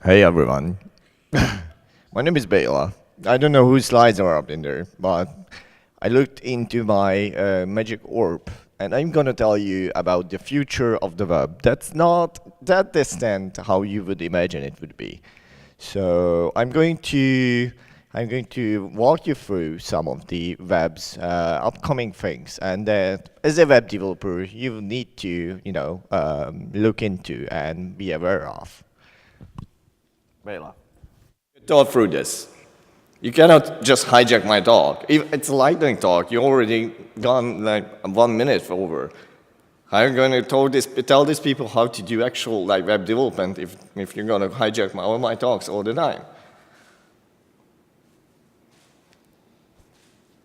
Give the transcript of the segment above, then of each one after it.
Hey everyone, my name is Bela. I don't know whose slides are up in there, but I looked into my magic orb and I'm gonna tell you about the future of the web. That's not that distant how you would imagine it would be. So I'm going to walk you through some of the web's upcoming things, and that as a web developer you need to look into and be aware of. Bela. You thought through this. You cannot just hijack my talk. If it's a lightning talk, you already gone like 1 minute over. I'm going to tell these people how to do actual web development if you're going to hijack all my talks all the time.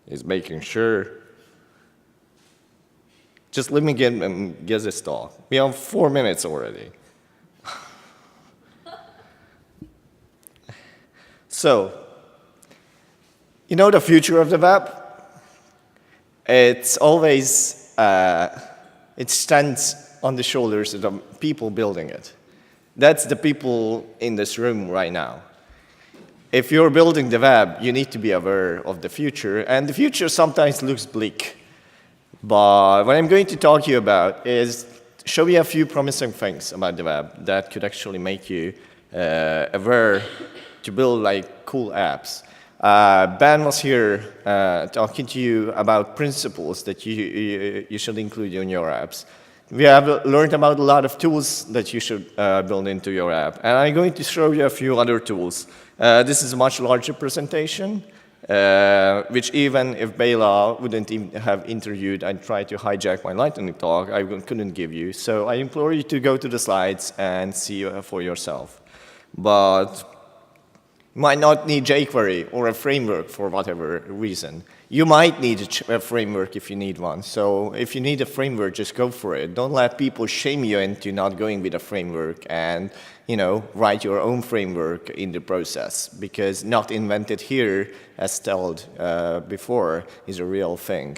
He's making sure. Just let me get this talk. We have 4 minutes already. So, you know the future of the web? It's always, it stands on the shoulders of the people building it. That's the people in this room right now. If you're building the web, you need to be aware of the future, and the future sometimes looks bleak. But what I'm going to talk to you about is show you a few promising things about the web that could actually make you aware to build cool apps. Ben was here talking to you about principles that you should include in your apps. We have learned about a lot of tools that you should build into your app. And I'm going to show you a few other tools. This is a much larger presentation, which even if Bela wouldn't even have interviewed and tried to hijack my lightning talk, I couldn't give you. So I implore you to go to the slides and see for yourself. But you might not need jQuery or a framework for whatever reason. You might need a framework if you need one. So if you need a framework, just go for it. Don't let people shame you into not going with a framework and write your own framework in the process, because not invented here, as told before, is a real thing.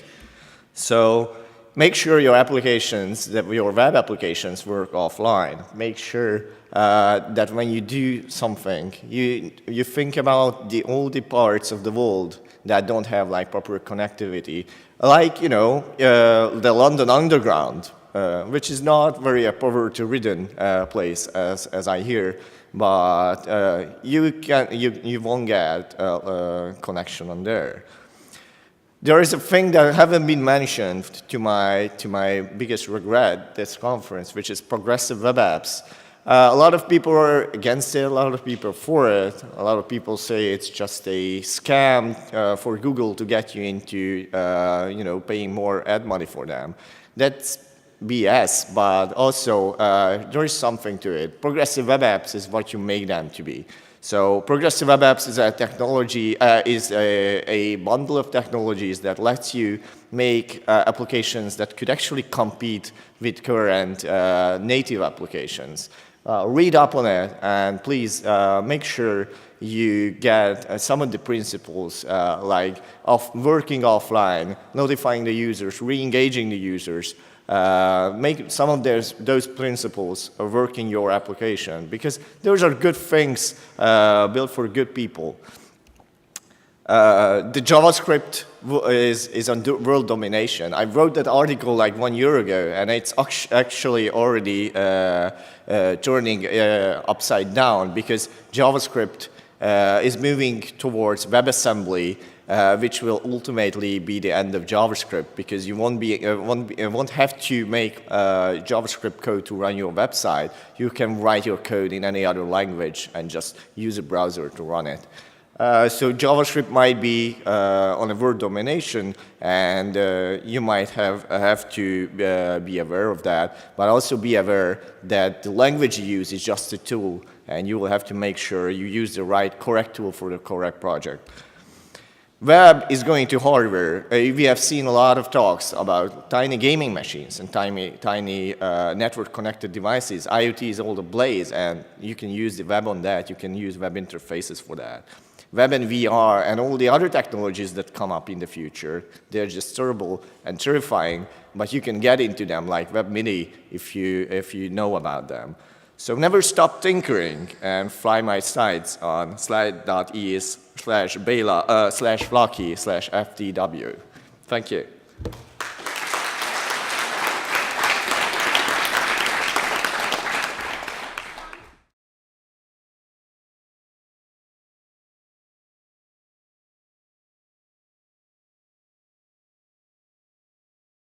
So make sure your applications, your web applications work offline. Make sure that when you do something, you think about all the parts of the world that don't have proper connectivity, the London Underground, which is not very poverty-ridden place as I hear, but you won't get a connection on there. There is a thing that haven't been mentioned to my biggest regret this conference, which is progressive web apps. A lot of people are against it, a lot of people are for it. A lot of people say it's just a scam for Google to get you into paying more ad money for them. That's BS, but also there is something to it. Progressive web apps is what you make them to be. So progressive web apps is a technology, is a bundle of technologies that lets you make applications that could actually compete with current native applications. Read up on it, and please make sure you get some of the principles of working offline, notifying the users, re-engaging the users. Make some of those principles work in your application, because those are good things built for good people. The JavaScript is on world domination. I wrote that article 1 year ago, and it's actually already turning upside down, because JavaScript is moving towards WebAssembly, which will ultimately be the end of JavaScript, because you won't have to make JavaScript code to run your website. You can write your code in any other language and just use a browser to run it. So JavaScript might be on a world domination, and you might have to be aware of that, but also be aware that the language you use is just a tool, and you will have to make sure you use the correct tool for the correct project. Web is going to hardware. We have seen a lot of talks about tiny gaming machines and tiny network-connected devices. IoT is all the blaze, and you can use the web on that. You can use web interfaces for that. Web and VR and all the other technologies that come up in the future, they're just terrible and terrifying, but you can get into them like Web Mini if you know about them. So never stop tinkering and fly my sites on slide.is/bela/flocky/ftw. Thank you.